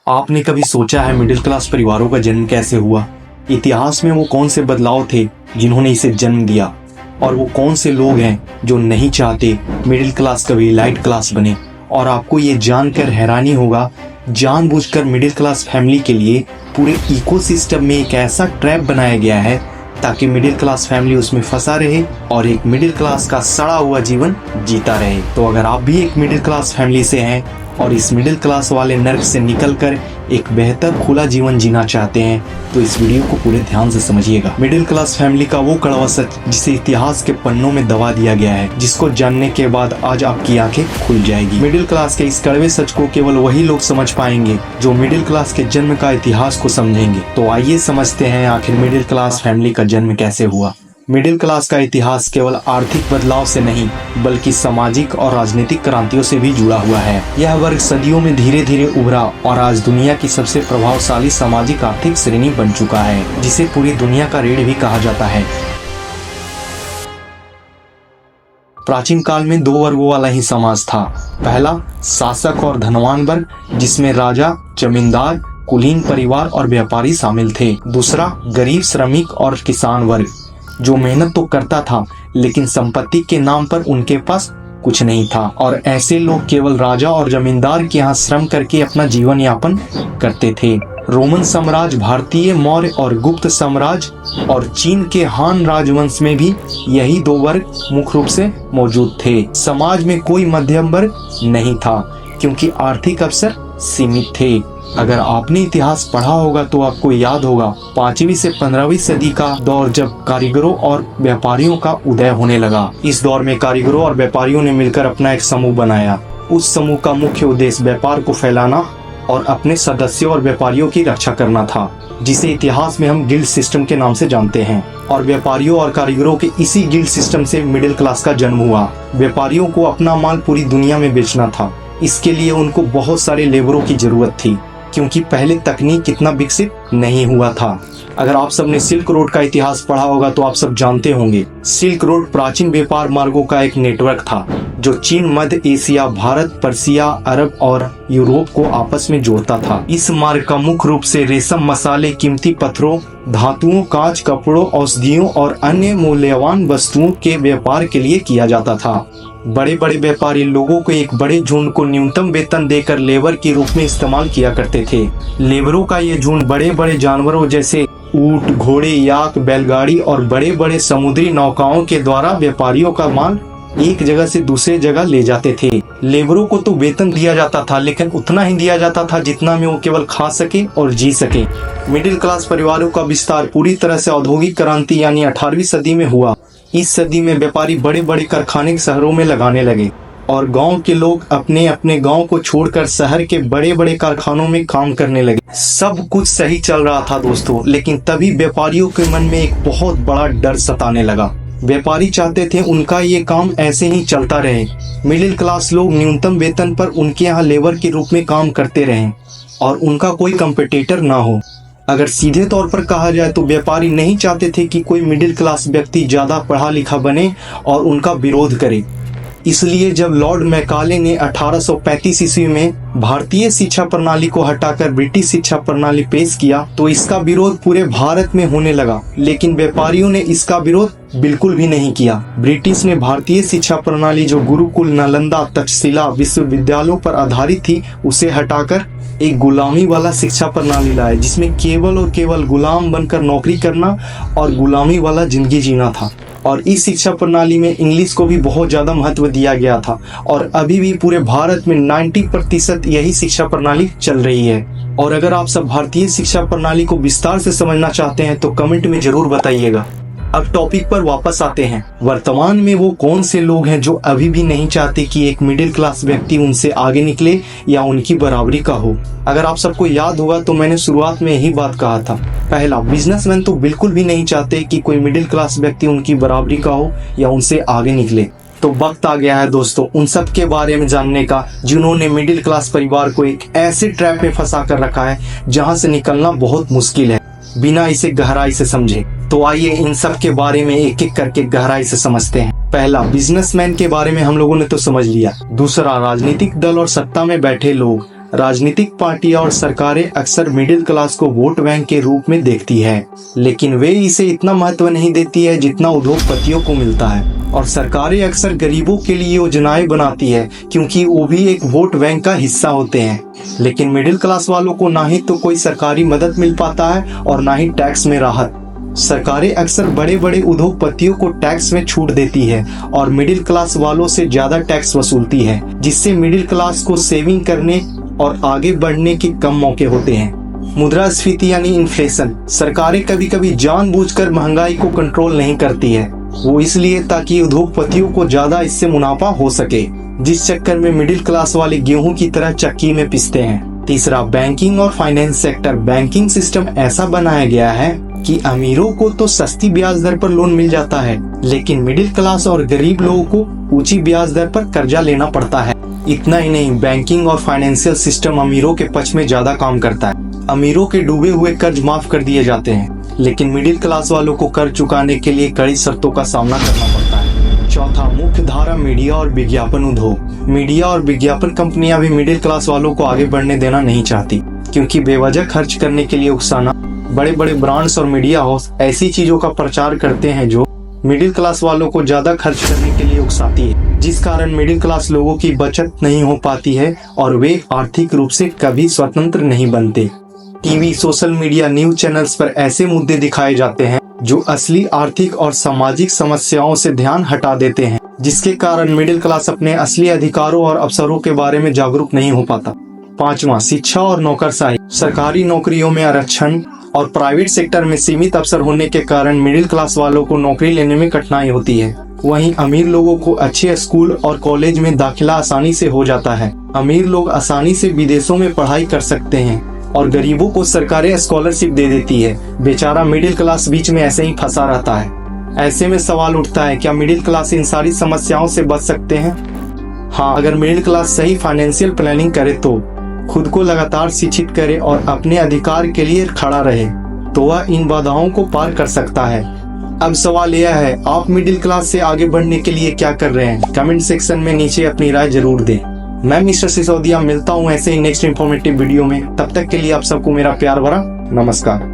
आपने कभी सोचा है मिडिल क्लास परिवारों का जन्म कैसे हुआ? इतिहास में वो कौन से बदलाव थे जिन्होंने इसे जन्म दिया, और वो कौन से लोग हैं जो नहीं चाहते मिडिल क्लास कभी एलाइट क्लास बने? और आपको ये जानकर हैरानी होगा, जानबूझकर मिडिल क्लास फैमिली के लिए पूरे इकोसिस्टम में एक ऐसा ट्रैप बनाया गया है ताकि मिडिल क्लास फैमिली उसमें फंसा रहे और एक मिडिल क्लास का सड़ा हुआ जीवन जीता रहे। तो अगर आप भी एक मिडिल क्लास फैमिली से हैं और इस मिडिल क्लास वाले नर्क से निकलकर एक बेहतर खुला जीवन जीना चाहते हैं तो इस वीडियो को पूरे ध्यान से समझिएगा। मिडिल क्लास फैमिली का वो कड़वा सच जिसे इतिहास के पन्नों में दबा दिया गया है, जिसको जानने के बाद आज आपकी आंखें खुल जाएगी। मिडिल क्लास के इस कड़वे सच को केवल वही लोग समझ पाएंगे जो मिडिल क्लास के जन्म का इतिहास को समझेंगे। तो आइए समझते हैं आखिर मिडिल क्लास फैमिली का जन्म कैसे हुआ। मिडिल क्लास का इतिहास केवल आर्थिक बदलाव से नहीं बल्कि सामाजिक और राजनीतिक क्रांतियों से भी जुड़ा हुआ है। यह वर्ग सदियों में धीरे धीरे उभरा और आज दुनिया की सबसे प्रभावशाली सामाजिक आर्थिक श्रेणी बन चुका है, जिसे पूरी दुनिया का रीढ़ भी कहा जाता है। प्राचीन काल में दो वर्गों वाला ही समाज था। पहला शासक और धनवान वर्ग, जिसमें राजा, जमींदार, कुलीन परिवार और व्यापारी शामिल थे। दूसरा गरीब श्रमिक और किसान वर्ग, जो मेहनत तो करता था लेकिन संपत्ति के नाम पर उनके पास कुछ नहीं था, और ऐसे लोग केवल राजा और जमींदार के यहाँ श्रम करके अपना जीवन यापन करते थे। रोमन साम्राज्य, भारतीय, मौर्य और गुप्त साम्राज्य और चीन के हान राजवंश में भी यही दो वर्ग मुख्य रूप से मौजूद थे। समाज में कोई मध्यम वर्ग नहीं था क्योंकि आर्थिक अवसर सीमित थे। अगर आपने इतिहास पढ़ा होगा तो आपको याद होगा 5वीं से 15वीं सदी का दौर, जब कारीगरों और व्यापारियों का उदय होने लगा। इस दौर में कारीगरों और व्यापारियों ने मिलकर अपना एक समूह बनाया। उस समूह का मुख्य उद्देश्य व्यापार को फैलाना और अपने सदस्यों और व्यापारियों की रक्षा करना था, जिसे इतिहास में हम गिल्ड सिस्टम के नाम से जानते हैं। और व्यापारियों और कारीगरों के इसी गिल्ड सिस्टम से मिडिल क्लास का जन्म हुआ। व्यापारियों को अपना माल पूरी दुनिया में बेचना था। इसके लिए उनको बहुत सारे लेबरों की जरूरत थी, क्योंकि पहले तकनीक इतना विकसित नहीं हुआ था। अगर आप सबने सिल्क रोड का इतिहास पढ़ा होगा तो आप सब जानते होंगे, सिल्क रोड प्राचीन व्यापार मार्गों का एक नेटवर्क था जो चीन, मध्य एशिया, भारत, पर्सिया, अरब और यूरोप को आपस में जोड़ता था। इस मार्ग का मुख्य रूप से रेशम, मसाले, कीमती पत्थरों, धातुओं, कांच, कपड़ों, औषधियों और अन्य मूल्यवान वस्तुओं के व्यापार के लिए किया जाता था। बड़े बड़े व्यापारी लोगों को एक बड़े झुंड को न्यूनतम वेतन देकर लेबर के रूप में इस्तेमाल किया करते थे। लेबरों का ये झुंड बड़े बड़े जानवरों जैसे ऊंट, घोड़े, याक, बैलगाड़ी और बड़े बड़े समुद्री नौकाओं के द्वारा व्यापारियों का माल एक जगह से दूसरे जगह ले जाते थे। लेबरों को तो वेतन दिया जाता था, लेकिन उतना ही दिया जाता था जितना में वो केवल खा सके और जी सके। मिडिल क्लास परिवारों का विस्तार पूरी तरह से औद्योगिक क्रांति यानी 18वीं सदी में हुआ। इस सदी में व्यापारी बड़े बड़े कारखाने शहरों में लगाने लगे और गांव के लोग अपने अपने गांव को छोड़कर शहर के बड़े बड़े कारखानों में काम करने लगे। सब कुछ सही चल रहा था दोस्तों, लेकिन तभी व्यापारियों के मन में एक बहुत बड़ा डर सताने लगा। व्यापारी चाहते थे उनका ये काम ऐसे ही चलता रहे, मिडिल क्लास लोग न्यूनतम वेतन पर उनके यहाँ लेबर के रूप में काम करते रहें और उनका कोई कंपटीटर ना हो। अगर सीधे तौर पर कहा जाए तो व्यापारी नहीं चाहते थे कि कोई मिडिल क्लास व्यक्ति ज्यादा पढ़ा लिखा बने और उनका विरोध करे। इसलिए जब लॉर्ड मैकाले ने 1835 ईस्वी में भारतीय शिक्षा प्रणाली को हटाकर ब्रिटिश शिक्षा प्रणाली पेश किया तो इसका विरोध पूरे भारत में होने लगा, लेकिन व्यापारियों ने इसका विरोध बिल्कुल भी नहीं किया। ब्रिटिश ने भारतीय शिक्षा प्रणाली जो गुरुकुल, नालंदा, तक्षशिला विश्वविद्यालयों पर आधारित थी उसे हटाकर एक गुलामी वाला शिक्षा प्रणाली लाया, जिसमें केवल और केवल गुलाम बनकर नौकरी करना और गुलामी वाला जिंदगी जीना था। और इस शिक्षा प्रणाली में इंग्लिश को भी बहुत ज्यादा महत्व दिया गया था और अभी भी पूरे भारत में 90% यही शिक्षा प्रणाली चल रही है। और अगर आप सब भारतीय शिक्षा प्रणाली को विस्तार से समझना चाहते हैं तो कमेंट में जरूर बताइएगा। अब टॉपिक पर वापस आते हैं। वर्तमान में वो कौन से लोग हैं जो अभी भी नहीं चाहते कि एक मिडिल क्लास व्यक्ति उनसे आगे निकले या उनकी बराबरी का हो? अगर आप सबको याद होगा तो मैंने शुरुआत में यही बात कहा था। पहला, बिजनेसमैन तो बिल्कुल भी नहीं चाहते कि कोई मिडिल क्लास व्यक्ति उनकी बराबरी का हो या उनसे आगे निकले। तो वक्त आ गया है दोस्तों उन सब के बारे में जानने का जिन्होंने मिडिल क्लास परिवार को एक ऐसे ट्रैप में फंसा कर रखा है जहां से निकलना बहुत मुश्किल है बिना इसे गहराई से समझे। तो आइए इन सब के बारे में एक एक करके गहराई से समझते हैं। पहला, बिजनेसमैन के बारे में हम लोगों ने तो समझ लिया। दूसरा, राजनीतिक दल और सत्ता में बैठे लोग। राजनीतिक पार्टियां और सरकारें अक्सर मिडिल क्लास को वोट बैंक के रूप में देखती है, लेकिन वे इसे इतना महत्व नहीं देती है जितना उद्योगपतियों को मिलता है। और सरकारें अक्सर गरीबों के लिए योजनाएं बनाती है क्योंकि वो भी एक वोट बैंक का हिस्सा होते हैं। लेकिन मिडिल क्लास वालों को ना ही तो कोई सरकारी मदद मिल पाता है और ना ही टैक्स में राहत। सरकारें अक्सर बड़े बड़े उद्योगपतियों को टैक्स में छूट देती है और मिडिल क्लास वालों से ज्यादा टैक्स वसूलती है, जिससे मिडिल क्लास को सेविंग करने और आगे बढ़ने के कम मौके होते हैं। मुद्रास्फीति यानी इन्फ्लेशन, सरकारें कभी कभी जानबूझकर महंगाई को कंट्रोल नहीं करती है, वो इसलिए ताकि उद्योगपतियों को ज्यादा इससे मुनाफा हो सके, जिस चक्कर में मिडिल क्लास वाले गेहूं की तरह चक्की में पिसते हैं। तीसरा, बैंकिंग और फाइनेंस सेक्टर। बैंकिंग सिस्टम ऐसा बनाया गया है कि अमीरों को तो सस्ती ब्याज दर पर लोन मिल जाता है, लेकिन मिडिल क्लास और गरीब लोगों को ऊंची ब्याज दर पर कर्जा लेना पड़ता है। इतना ही नहीं, बैंकिंग और फाइनेंशियल सिस्टम अमीरों के पक्ष में ज्यादा काम करता है। अमीरों के डूबे हुए कर्ज माफ कर दिए जाते हैं, लेकिन मिडिल क्लास वालों को कर्ज चुकाने के लिए कड़ी शर्तों का सामना करना पड़ता है। चौथा, मुख्य धारा मीडिया और विज्ञापन उद्योग। मीडिया और विज्ञापन कंपनियां भी मिडिल क्लास वालों को आगे बढ़ने देना नहीं चाहती, क्योंकि बेवजह खर्च करने के लिए उकसाना। बड़े बड़े ब्रांड्स और मीडिया हाउस ऐसी चीजों का प्रचार करते हैं जो मिडिल क्लास वालों को ज्यादा खर्च करने के लिए उकसाती है, जिस कारण मिडिल क्लास लोगों की बचत नहीं हो पाती है और वे आर्थिक रूप से कभी स्वतंत्र नहीं बनते। TV, social media, news channels पर ऐसे मुद्दे दिखाए जाते हैं जो असली आर्थिक और सामाजिक समस्याओं से ध्यान हटा देते हैं, जिसके कारण मिडिल क्लास अपने असली अधिकारों और अवसरों के बारे में जागरूक नहीं हो पाता। पांचवा, शिक्षा और नौकरशाही। सरकारी नौकरियों में आरक्षण और प्राइवेट सेक्टर में सीमित अवसर होने के कारण मिडिल क्लास वालों को नौकरी लेने में कठिनाई होती है। वहीं अमीर लोगों को अच्छे स्कूल और कॉलेज में दाखिला आसानी से हो जाता है। अमीर लोग आसानी से विदेशों में पढ़ाई कर सकते हैं और गरीबों को सरकारें स्कॉलरशिप दे देती है। बेचारा मिडिल क्लास बीच में ऐसे ही फंसा रहता है। ऐसे में सवाल उठता है, क्या मिडिल क्लास इन सारी समस्याओं से बच सकते हैं? हाँ, अगर मिडिल क्लास सही फाइनेंशियल प्लानिंग करे, तो खुद को लगातार शिक्षित करे और अपने अधिकार के लिए खड़ा रहे, तो वह इन बाधाओं को पार कर सकता है। अब सवाल यह है, आप मिडिल क्लास से आगे बढ़ने के लिए क्या कर रहे हैं? कमेंट सेक्शन में नीचे अपनी राय जरूर दें। मैं मिस्टर सिसोदिया मिलता हूँ ऐसे ही नेक्स्ट इंफॉर्मेटिव वीडियो में। तब तक के लिए आप सबको मेरा प्यार भरा नमस्कार।